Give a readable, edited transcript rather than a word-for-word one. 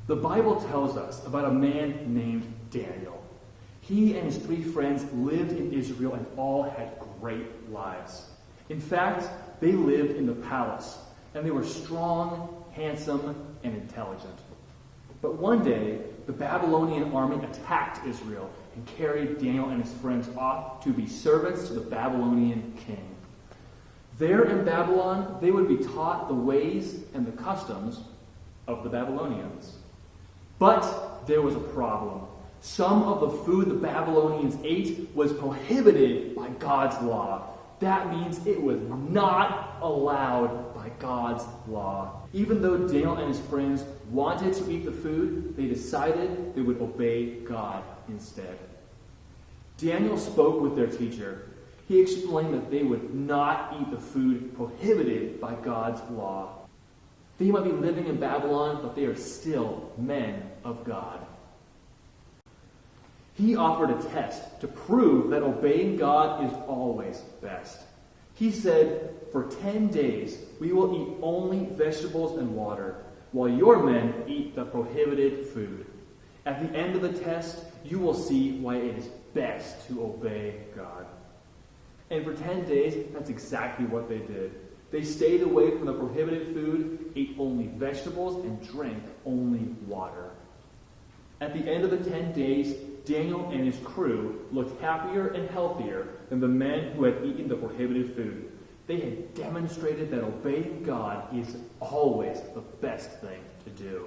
The Bible tells us about a man named Daniel. He and his 3 friends lived in Israel and all had great lives. In fact, they lived in the palace, and they were strong, handsome, and intelligent. But one day, the Babylonian army attacked Israel and carried Daniel and his friends off to be servants to the Babylonian king. There in Babylon, they would be taught the ways and the customs of the Babylonians. But there was a problem. Some of the food the Babylonians ate was prohibited by God's law. That means it was not allowed by God's law. Even though Daniel and his friends wanted to eat the food, they decided they would obey God instead. Daniel spoke with their teacher. He explained that they would not eat the food prohibited by God's law. They might be living in Babylon, but they are still men of God. He offered a test to prove that obeying God is always best. He said, "For 10 days we will eat only vegetables and water, while your men eat the prohibited food. At the end of the test, you will see why it is best to obey God." And for 10 days, that's exactly what they did. They stayed away from the prohibited food, ate only vegetables, and drank only water. At the end of the 10 days, Daniel and his crew looked happier and healthier than the men who had eaten the prohibited food. They had demonstrated that obeying God is always the best thing to do.